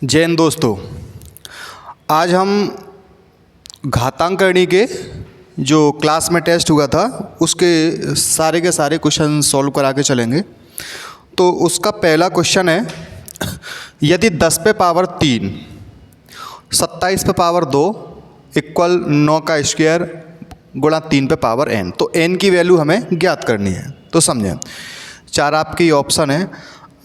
जय हिंद दोस्तों। आज हम घातांकरणी के जो क्लास में टेस्ट हुआ था उसके सारे के सारे क्वेश्चन सॉल्व करा के चलेंगे। तो उसका पहला क्वेश्चन है, यदि 10 पे पावर 3 27 पे पावर 2 इक्वल 9 का स्क्वायर गुणा 3 पे पावर n, तो n की वैल्यू हमें ज्ञात करनी है। तो समझें, चार आपके ऑप्शन है।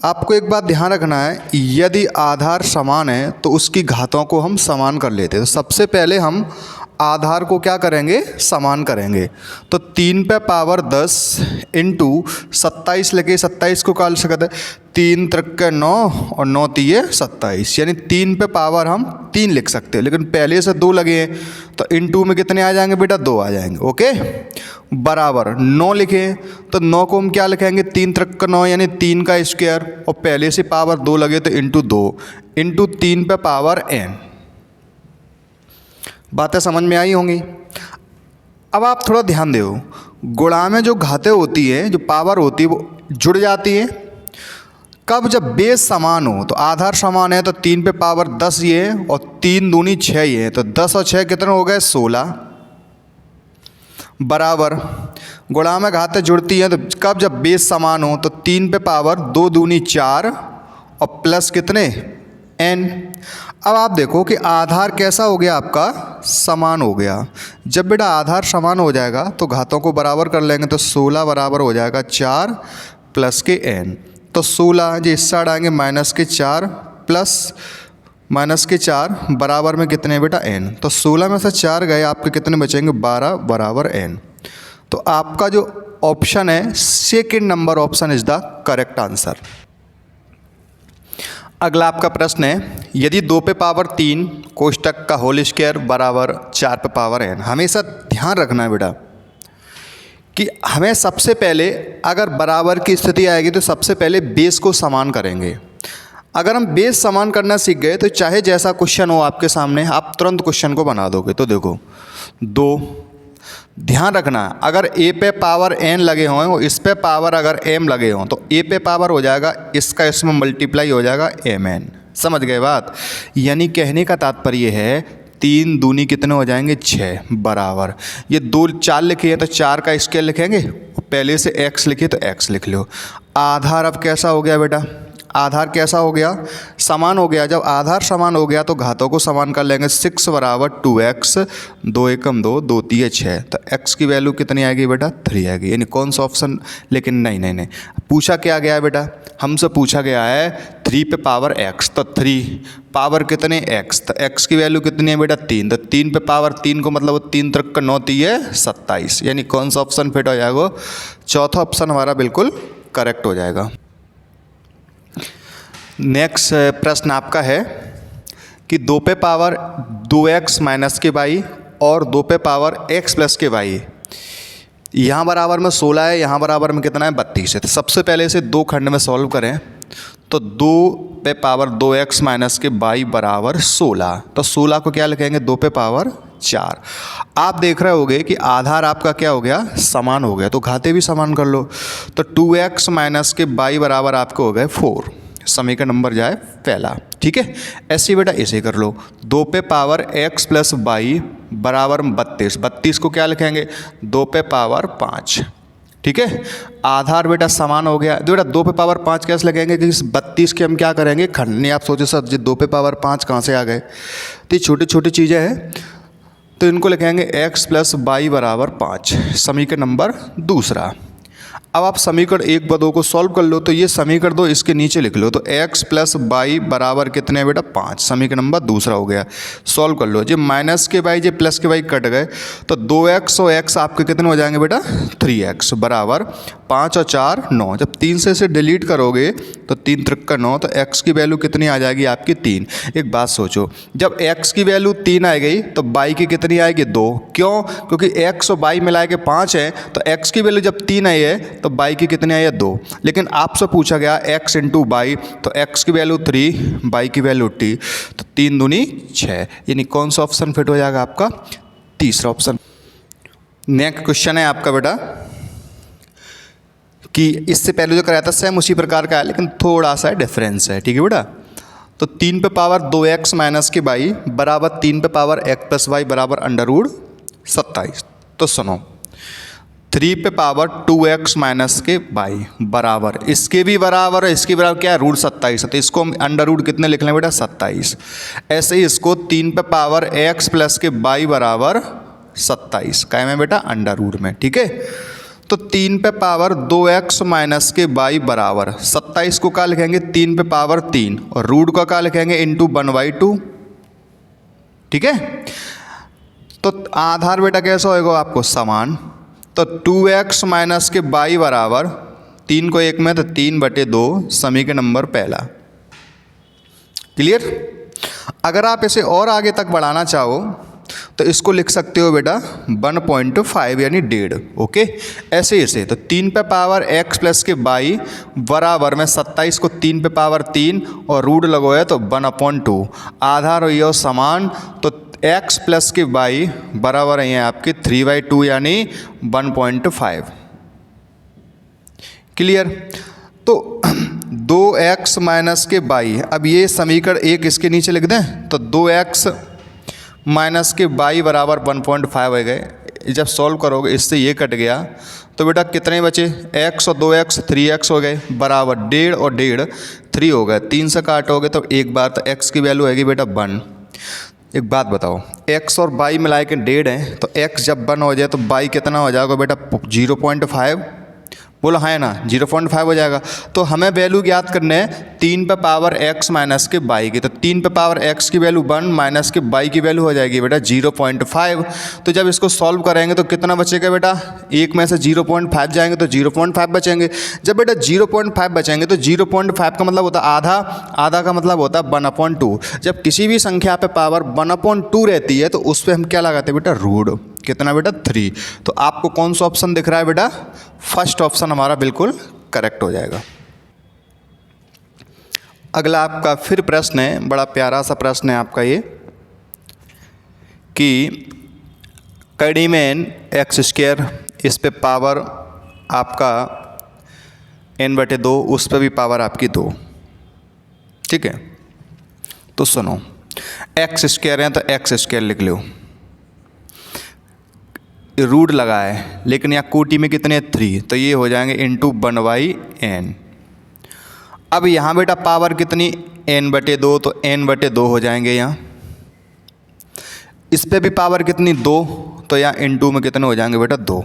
आपको एक बात ध्यान रखना है, यदि आधार समान है तो उसकी घातों को हम समान कर लेते हैं। तो सबसे पहले हम आधार को क्या करेंगे, समान करेंगे। तो 3 पे पावर 10 इंटू 27 लेके 27 को काल सकते हैं, 3 त्रिक 9 और 9 तिये 27, यानी 3 पे पावर हम 3 लिख सकते हैं। लेकिन पहले से 2 लगे हैं तो इंटू में कितने आ जाएंगे बेटा, 2 आ जाएंगे। ओके, बराबर 9 लिखें तो 9 को हम क्या लिखेंगे, 3 त्रिक 9 यानी 3 का स्क्वायर, और पहले से पावर 2 लगे तो इंटू 2 इंटू 3 पे पावर n। बातें समझ में आई होंगी। अब आप थोड़ा ध्यान दो, गुणा में जो घातें होती हैं, जो पावर होती है वो जुड़ जाती है कब, जब बेस समान हो। तो आधार समान है तो 3 पे पावर 10 ये है और 3 दूनी 6 ये है, तो 10 और 6 कितने हो गए, 16। बराबर गुणा में घातें जुड़ती हैं तो कब, जब बेस समान हो। तो 3 पे पावर 2 दूनी 4 और प्लस कितने, n। अब आप देखो कि आधार कैसा हो गया आपका, समान हो गया। जब बेटा आधार समान हो जाएगा तो घातों को बराबर कर लेंगे, तो 16 बराबर हो जाएगा 4 प्लस के n। तो 16 जो इस साइड आएंगे माइनस के 4 प्लस माइनस के 4 बराबर में कितने बेटा n। तो 16 में से 4 गए, आपके कितने बचेंगे, 12 बराबर n। तो आपका जो ऑप्शन है second number option is the correct answer. अगला आपका प्रश्न है, यदि 2 पे पावर 3 कोष्टक का होल स्क्वायर बराबर 4 पे पावर n। हमेशा ध्यान रखना है बेटा कि हमें सबसे पहले अगर बराबर की स्थिति आएगी तो सबसे पहले बेस को समान करेंगे। अगर हम बेस समान करना सीख गए तो चाहे जैसा क्वेश्चन हो आपके सामने, आप तुरंत क्वेश्चन को बना दोगे। तो देखो 2, ध्यान रखना अगर a पे पावर n लगे हों और इस पे पावर अगर m लगे हों तो a पे पावर हो जाएगा इसका इसमें मल्टीप्लाई हो जाएगा mn। समझ गए बात। यानी कहने का तात्पर्य है 3 दूनी कितने हो जाएंगे, 6 बराबर। ये 2 4 लिखे हैं तो 4 का स्क्वायर लिखेंगे, पहले से x लिखे तो x लिख लो। आधार अब कैसा हो गया बेटा, आधार कैसा हो गया, समान हो गया। जब आधार समान हो गया तो घातों को समान कर लेंगे। 6 बराबर 2x, 2 एकम 2, 2 तिये 6, तो x की वैल्यू कितनी आएगी बेटा, 3 आएगी। यानी कौन सा ऑप्शन, लेकिन नहीं, पूछा क्या गया है बेटा, हमसे पूछा गया है 3 पे पावर x, तो 3 पावर कितने x, तो x की वैल्यू कितनी है बेटा, 3। तो 3 पे पावर 3 को मतलब 3 त्रिक 9 तिये 27, यानी कौन सा ऑप्शन फिट हो जाएगा, चौथा ऑप्शन हमारा बिल्कुल करेक्ट हो जाएगा। नेक्स्ट प्रश्न आपका है कि 2 पे पावर 2x माइनस के वाई और 2 पे पावर x प्लस के वाई, यहाँ बराबर में 16 है, यहाँ बराबर में कितना है, 32 है। तो सबसे पहले इसे 2 खंड में सॉल्व करें। तो 2 पे पावर 2x माइनस के वाई बराबर 16, तो 16 को क्या लिखेंगे, 2 पे पावर 4। आप देख रहे होगे कि आधार आपका क्या हो गया, समान हो गया, तो घाते भी समान कर लो। तो 2x माइनस के वाई बराबर आपको हो गए 4, समीकरण नंबर जाए पहला। ठीक है, ऐसे बेटा इसे कर लो। 2 पे पावर x प्लस वाई बराबर 32, 32 को क्या लिखेंगे, 2 पे पावर 5। ठीक है, आधार बेटा समान हो गया। बेटा 2 पे पावर 5 कैसे लगेंगे, कि 32 के हम क्या करेंगे, खंडनी। आप सोचे सर जी 2 पे पावर 5 कहाँ से आ गए, तो ये छोटी छोटी चीज़ें हैं, तो इनको लिखेंगे x प्लस वाई बराबर 5, समीकरण नंबर दूसरा। अब आप समीकरण 1 व 2 को सॉल्व कर लो, तो ये समीकरण 2 इसके नीचे लिख लो। तो x प्लस वाई बराबर कितने बेटा, 5, समीकरण नंबर दूसरा हो गया। सॉल्व कर लो, जो माइनस के वाई जो प्लस के वाई कट गए, तो 2x और x आपके कितने हो जाएंगे बेटा, 3x बराबर 5 और 4 9। जब 3 से इसे डिलीट करोगे तो 3 त्रिक 9, तो x की वैल्यू कितनी आ जाएगी आपकी, 3। एक बात सोचो, जब x की वैल्यू 3 आ गई तो y की कितनी आएगी, 2। क्यों, क्योंकि x और y मिला के 5 है, तो x की वैल्यू जब 3 आई है तो y की कितनी आई है, 2। लेकिन आपसे पूछा गया x इंटू वाई, तो x की वैल्यू 3, y की वैल्यू t, तो 3 दूनी 6, यानी कौन सा ऑप्शन फिट हो जाएगा आपका, तीसरा ऑप्शन। नेक्स्ट क्वेश्चन है आपका बेटा कि इससे पहले जो कराया था सेम उसी प्रकार का है, लेकिन थोड़ा सा डिफरेंस है। ठीक है बेटा, तो 3 पे पावर 2x माइनस के वाई बराबर 3 पे पावर x प्लस वाई बराबर अंडर रूट 27। तो सुनो 3 पे पावर 2x माइनस के वाई बराबर इसके भी बराबर है, इसके बराबर क्या है रूट 27 है, तो इसको हम अंडर रूट कितने लिख लें बेटा 27। ऐसे ही इसको 3 पे पावर x प्लस के वाई बराबर 27 काय में बेटा अंडर रूट में। ठीक है, तो 3 पे पावर 2x माइनस के वाई बराबर 27 को क्या लिखेंगे 3 पे पावर 3 और रूट का क्या लिखेंगे इंटू 1/2। ठीक है, तो आधार बेटा कैसा होएगा आपको समान, तो 2x माइनस के वाई बराबर 3 को 1 में तो 3/2 समीकरण नंबर पहला। क्लियर। अगर आप इसे और आगे तक बढ़ाना चाहो तो इसको लिख सकते हो बेटा 1.5 यानी 1.5। ओके, ऐसे ऐसे तो 3 पे पावर x प्लस के वाई बराबर में 27 को 3 पे पावर 3 और रूट लगवाया तो 1/2 आधार हुई और समान, तो x प्लस के वाई बराबर है आपके 3/2 यानी 1.5। क्लियर। तो 2x माइनस के वाई, अब ये समीकरण एक इसके नीचे लिख दें तो 2x माइनस के वाई बराबर 1.5 हो गए। जब सॉल्व करोगे इससे ये कट गया तो बेटा कितने बचे x और 2x 3x हो गए बराबर 1.5 और 1.5 3 हो गए, 3 से काटोगे तो एक बार तो x की वैल्यू आएगी बेटा 1। एक बात बताओ x और y मिला के 1.5 है तो x जब 1 हो जाए तो y कितना हो जाएगा बेटा 0.5। बोलो हाँ ना 0.5 हो जाएगा। तो हमें वैल्यू याद करने है 3 पे पावर x माइनस के y की, तो 3 पे पावर x की वैल्यू 1 माइनस के y की वैल्यू हो जाएगी बेटा 0.5। तो जब इसको सॉल्व करेंगे तो कितना बचेगा बेटा, एक में से 0.5 जाएंगे तो 0.5 बचेंगे। जब बेटा 0.5 बचेंगे तो 0.5 का मतलब होता है आधा, आधा का मतलब होता है 1/2। जब किसी भी संख्या पे पावर 1/2 रहती है तो उस पर हम क्या लगाते हैं बेटा रूट, कितना बेटा 3। तो आपको कौन सा ऑप्शन दिख रहा है बेटा, फर्स्ट ऑप्शन हमारा बिल्कुल करेक्ट हो जाएगा। अगला आपका फिर प्रश्न है, बड़ा प्यारा सा प्रश्न है आपका ये कि कैडीमैन x², इस पे पावर आपका n/2, उस पे भी पावर आपकी 2। ठीक है, तो सुनो x² है तो x² लिख लो, रूट लगा है लेकिन यहाँ कोटि में कितने 3 तो ये हो जाएंगे इंटू 1/n। अब यहाँ बेटा पावर कितनी n/2 तो n/2 हो जाएंगे यहाँ, इस पे भी पावर कितनी 2 तो यहाँ इंटू में कितने हो जाएंगे बेटा 2।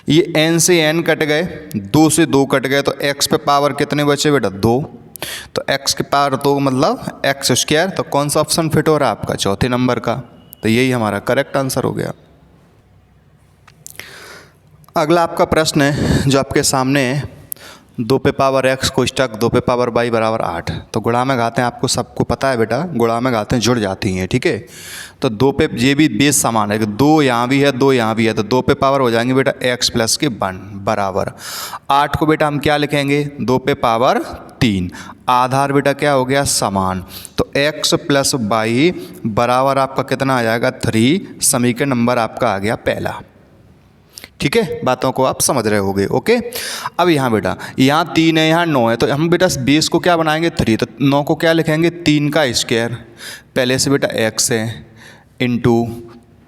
ये n से n कट गए, 2 से 2 कट गए तो x पे पावर कितने बचे बेटा 2, तो x के पावर 2 मतलब x²। तो कौन सा ऑप्शन फिट हो रहा है आपका चौथे नंबर का, तो यही हमारा करेक्ट आंसर हो गया। अगला आपका प्रश्न है जो आपके सामने है, 2 पे पावर x कोष्टक 2 पे पावर y बराबर 8। तो गुणा में घातें आपको सबको पता है बेटा, गुणा में घातें जुड़ जाती हैं। ठीक है, तो 2 पे ये भी बेस समान है कि 2 यहाँ भी है 2 यहाँ भी है, तो 2 पे पावर हो जाएंगे बेटा x प्लस के 1 बराबर 8 को बेटा हम क्या लिखेंगे 2 पे पावर 3, आधार बेटा क्या हो गया समान, तो x प्लस y बराबर आपका कितना आ जाएगा 3, समीकरण नंबर आपका आ गया पहला। ठीक है, बातों को आप समझ रहे होगे। ओके, अब यहाँ बेटा यहाँ 3 है यहाँ 9 है, तो हम बेटा बेस को क्या बनाएंगे 3, तो 9 को क्या लिखेंगे 3 का स्क्वायर, पहले से बेटा x है इंटू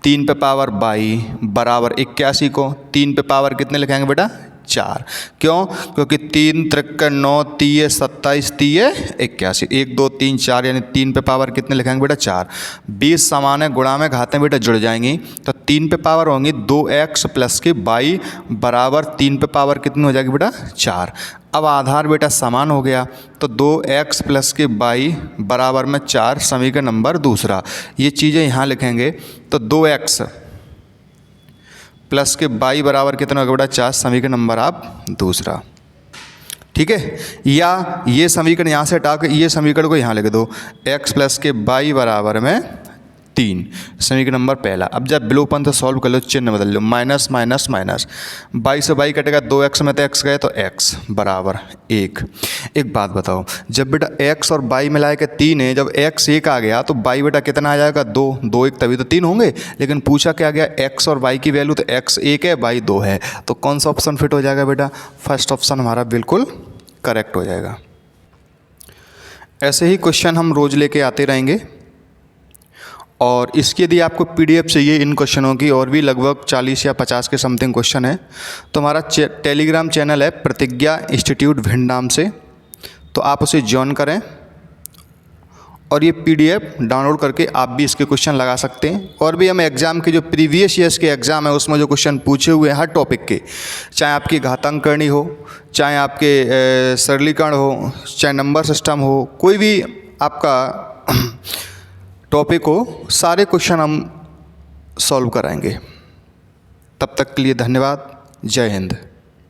3 पे पावर y बराबर 81 को 3 पे पावर कितने लिखेंगे बेटा 4। क्यों, क्योंकि 3 त्रिक 9 3 27 3 81, 1 2 3 4 यानी 3 पे पावर कितने लिखेंगे बेटा 4। 20 समान है, गुणा में घातें बेटा जुड़ जाएंगी, तो 3 पे पावर होंगी 2x प्लस के y बराबर 3 पे पावर कितनी हो जाएगी बेटा 4। अब आधार बेटा समान हो गया, तो 2x प्लस के y बराबर में 4, समीकरण नंबर दूसरा। ये चीज़ें यहाँ लिखेंगे तो 2x प्लस के y बराबर कितना होगा बेटा 4, समीकरण नंबर आप दूसरा। ठीक है, या ये समीकरण यहाँ से हटा के ये समीकरण को यहाँ लिख दो, x प्लस के y बराबर में 3, समीकरण नंबर पहला। अब जब विलोपन से सॉल्व कर लो, चिन्ह बदल लो, माइनस माइनस माइनस, y से y कटेगा, 2x में तो x गए तो x बराबर 1। एक बात बताओ, जब बेटा x और y मिला के 3 है, जब x 1 आ गया तो y बेटा कितना आ जाएगा 2, 2 1 तभी तो 3 होंगे, लेकिन पूछा क्या गया x और y की वैल्यू, तो x 1 है y 2 है, तो कौन सा ऑप्शन फिट हो जाएगा बेटा, फर्स्ट ऑप्शन हमारा बिल्कुल करेक्ट हो जाएगा। ऐसे ही क्वेश्चन हम रोज़ लेके आते रहेंगे। और इसकी यदि आपको PDF चाहिए इन क्वेश्चनों की, और भी लगभग 40 या 50 के समथिंग क्वेश्चन है, तो हमारा टेलीग्राम चैनल है प्रतिज्ञा इंस्टीट्यूट भिंड नाम से, तो आप उसे ज्वाइन करें और ये PDF डाउनलोड करके आप भी इसके क्वेश्चन लगा सकते हैं। और भी हम एग्ज़ाम के जो प्रीवियस ईयर्स के एग्ज़ाम है उसमें जो क्वेश्चन पूछे हुए हैं हर टॉपिक के, चाहे आपकी घातांक करनी हो, चाहे आपके सरलीकरण हो, चाहे नंबर सिस्टम हो, कोई भी आपका टॉपिक हो, सारे क्वेश्चन हम सॉल्व कराएंगे। तब तक के लिए धन्यवाद। जय हिंद।